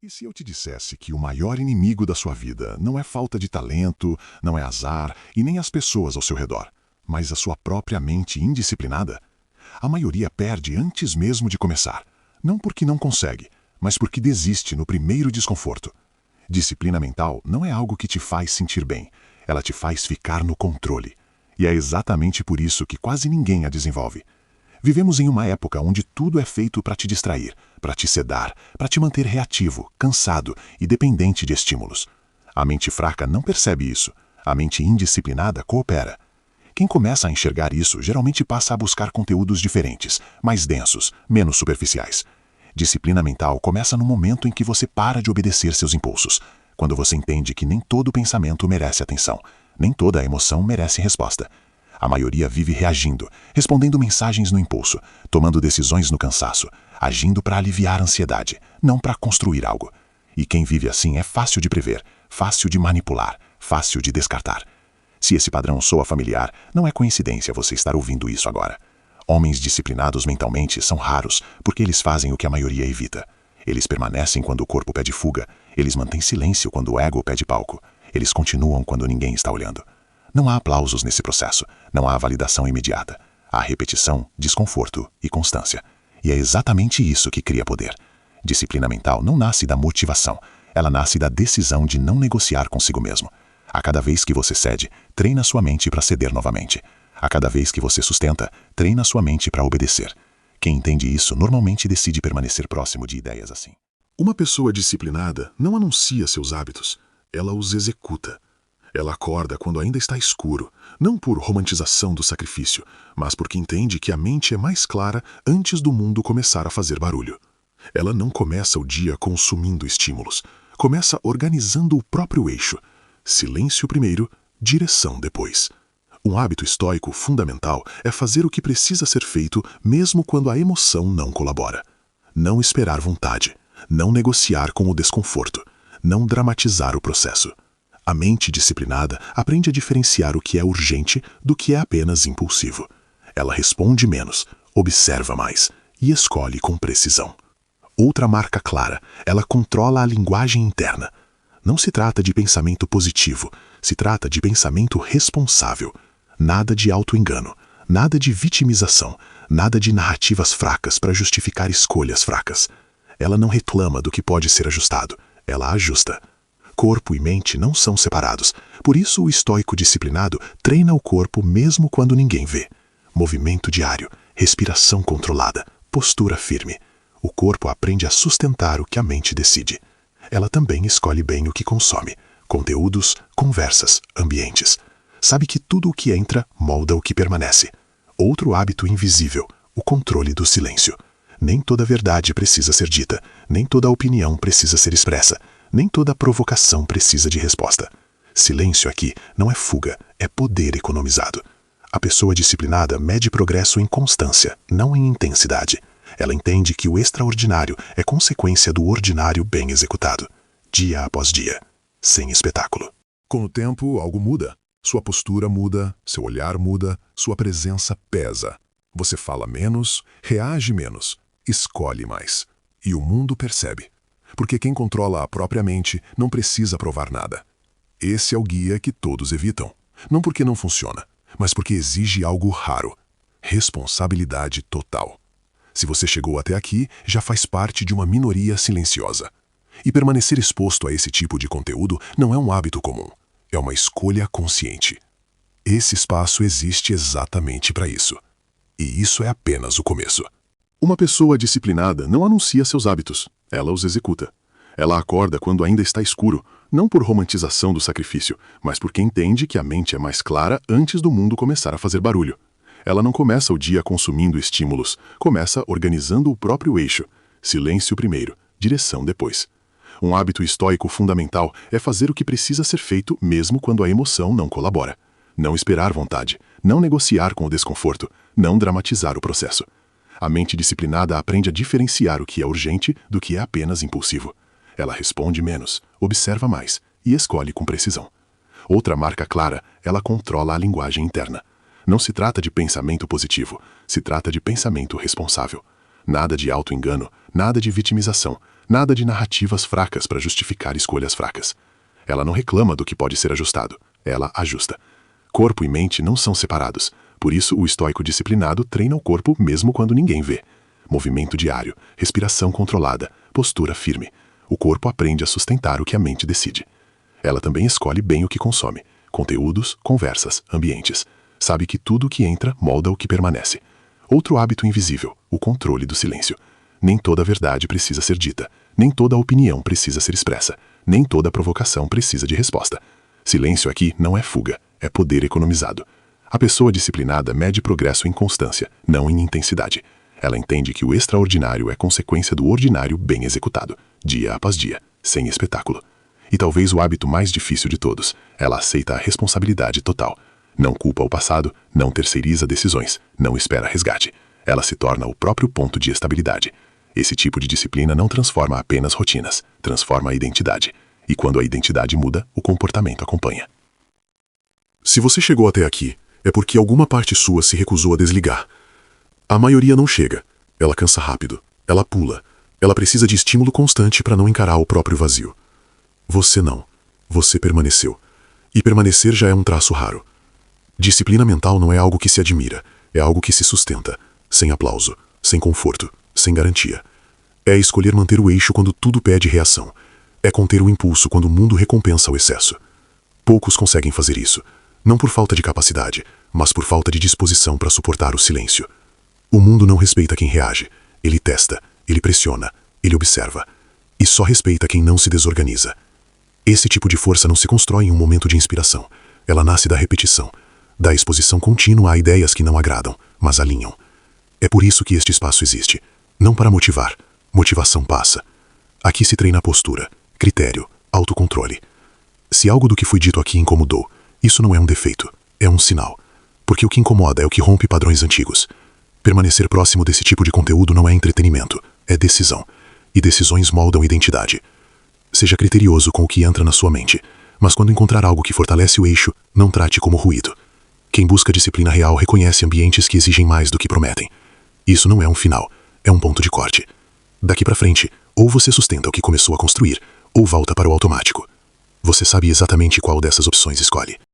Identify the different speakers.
Speaker 1: E se eu te dissesse que o maior inimigo da sua vida não é falta de talento, não é azar e nem as pessoas ao seu redor, mas a sua própria mente indisciplinada? A maioria perde antes mesmo de começar. Não porque não consegue, mas porque desiste no primeiro desconforto. Disciplina mental não é algo que te faz sentir bem, ela te faz ficar no controle. E é exatamente por isso que quase ninguém a desenvolve. Vivemos em uma época onde tudo é feito para te distrair, para te sedar, para te manter reativo, cansado e dependente de estímulos. A mente fraca não percebe isso. A mente indisciplinada coopera. Quem começa a enxergar isso geralmente passa a buscar conteúdos diferentes, mais densos, menos superficiais. Disciplina mental começa no momento em que você para de obedecer seus impulsos, quando você entende que nem todo pensamento merece atenção, nem toda emoção merece resposta. A maioria vive reagindo, respondendo mensagens no impulso, tomando decisões no cansaço, agindo para aliviar a ansiedade, não para construir algo. E quem vive assim é fácil de prever, fácil de manipular, fácil de descartar. Se esse padrão soa familiar, não é coincidência você estar ouvindo isso agora. Homens disciplinados mentalmente são raros, porque eles fazem o que a maioria evita. Eles permanecem quando o corpo pede fuga, eles mantêm silêncio quando o ego pede palco, eles continuam quando ninguém está olhando. Não há aplausos nesse processo, não há validação imediata. Há repetição, desconforto e constância. E é exatamente isso que cria poder. Disciplina mental não nasce da motivação, ela nasce da decisão de não negociar consigo mesmo. A cada vez que você cede, treina sua mente para ceder novamente. A cada vez que você sustenta, treina sua mente para obedecer. Quem entende isso normalmente decide permanecer próximo de ideias assim.
Speaker 2: Uma pessoa disciplinada não anuncia seus hábitos, ela os executa. Ela acorda quando ainda está escuro, não por romantização do sacrifício, mas porque entende que a mente é mais clara antes do mundo começar a fazer barulho. Ela não começa o dia consumindo estímulos, começa organizando o próprio eixo. Silêncio primeiro, direção depois. Um hábito estoico fundamental é fazer o que precisa ser feito mesmo quando a emoção não colabora. Não esperar vontade, não negociar com o desconforto, não dramatizar o processo. A mente disciplinada aprende a diferenciar o que é urgente do que é apenas impulsivo. Ela responde menos, observa mais e escolhe com precisão. Outra marca clara, ela controla a linguagem interna. Não se trata de pensamento positivo, se trata de pensamento responsável. Nada de auto-engano, nada de vitimização, nada de narrativas fracas para justificar escolhas fracas. Ela não reclama do que pode ser ajustado, ela ajusta. Corpo e mente não são separados, por isso o estoico disciplinado treina o corpo mesmo quando ninguém vê. Movimento diário, respiração controlada, postura firme. O corpo aprende a sustentar o que a mente decide. Ela também escolhe bem o que consome, conteúdos, conversas, ambientes. Sabe que tudo o que entra molda o que permanece. Outro hábito invisível, o controle do silêncio. Nem toda verdade precisa ser dita, nem toda opinião precisa ser expressa, nem toda provocação precisa de resposta. Silêncio aqui não é fuga, é poder economizado. A pessoa disciplinada mede progresso em constância, não em intensidade. Ela entende que o extraordinário é consequência do ordinário bem executado, dia após dia, sem espetáculo.
Speaker 1: Com o tempo, algo muda. Sua postura muda, seu olhar muda, sua presença pesa. Você fala menos, reage menos, escolhe mais. E o mundo percebe. Porque quem controla a própria mente não precisa provar nada. Esse é o guia que todos evitam. Não porque não funciona, mas porque exige algo raro. Responsabilidade total. Se você chegou até aqui, já faz parte de uma minoria silenciosa. E permanecer exposto a esse tipo de conteúdo não é um hábito comum. É uma escolha consciente. Esse espaço existe exatamente para isso. E isso é apenas o começo. Uma pessoa disciplinada não anuncia seus hábitos, ela os executa. Ela acorda quando ainda está escuro, não por romantização do sacrifício, mas porque entende que a mente é mais clara antes do mundo começar a fazer barulho. Ela não começa o dia consumindo estímulos, começa organizando o próprio eixo. Silêncio primeiro, direção depois. Um hábito estoico fundamental é fazer o que precisa ser feito mesmo quando a emoção não colabora. Não esperar vontade, não negociar com o desconforto, não dramatizar o processo. A mente disciplinada aprende a diferenciar o que é urgente do que é apenas impulsivo. Ela responde menos, observa mais e escolhe com precisão. Outra marca clara, ela controla a linguagem interna. Não se trata de pensamento positivo, se trata de pensamento responsável. Nada de auto-engano, nada de vitimização,
Speaker 2: Nada de narrativas fracas para justificar escolhas fracas. Ela não reclama do que pode ser ajustado, ela ajusta. Corpo e mente não são separados, por isso o estoico disciplinado treina o corpo mesmo quando ninguém vê. Movimento diário, respiração controlada, postura firme. O corpo aprende a sustentar o que a mente decide. Ela também escolhe bem o que consome. Conteúdos, conversas, ambientes. Sabe que tudo o que entra molda o que permanece. Outro hábito invisível, o controle do silêncio. Nem toda verdade precisa ser dita. Nem toda opinião precisa ser expressa. Nem toda provocação precisa de resposta. Silêncio aqui não é fuga, é poder economizado. A pessoa disciplinada mede progresso em constância, não em intensidade. Ela entende que o extraordinário é consequência do ordinário bem executado, dia após dia, sem espetáculo. E talvez o hábito mais difícil de todos, ela aceita a responsabilidade total. Não culpa o passado, não terceiriza decisões, não espera resgate. Ela se torna o próprio ponto de estabilidade. Esse tipo de disciplina não transforma apenas rotinas, transforma a identidade. E quando a identidade muda, o comportamento acompanha.
Speaker 1: Se você chegou até aqui, é porque alguma parte sua se recusou a desligar. A maioria não chega. Ela cansa rápido. Ela pula. Ela precisa de estímulo constante para não encarar o próprio vazio. Você não. Você permaneceu. E permanecer já é um traço raro. Disciplina mental não é algo que se admira. É algo que se sustenta. Sem aplauso. Sem conforto. Sem garantia. É escolher manter o eixo quando tudo pede reação. É conter o impulso quando o mundo recompensa o excesso. Poucos conseguem fazer isso. Não por falta de capacidade, mas por falta de disposição para suportar o silêncio. O mundo não respeita quem reage. Ele testa, ele pressiona, ele observa. E só respeita quem não se desorganiza. Esse tipo de força não se constrói em um momento de inspiração. Ela nasce da repetição, da exposição contínua a ideias que não agradam, mas alinham. É por isso que este espaço existe. Não para motivar. Motivação passa. Aqui se treina a postura, critério, autocontrole. Se algo do que foi dito aqui incomodou, isso não é um defeito, é um sinal. Porque o que incomoda é o que rompe padrões antigos. Permanecer próximo desse tipo de conteúdo não é entretenimento, é decisão. E decisões moldam identidade. Seja criterioso com o que entra na sua mente, mas quando encontrar algo que fortalece o eixo, não trate como ruído. Quem busca disciplina real reconhece ambientes que exigem mais do que prometem. Isso não é um final, é um ponto de corte. Daqui para frente, ou você sustenta o que começou a construir, ou volta para o automático. Você sabe exatamente qual dessas opções escolhe.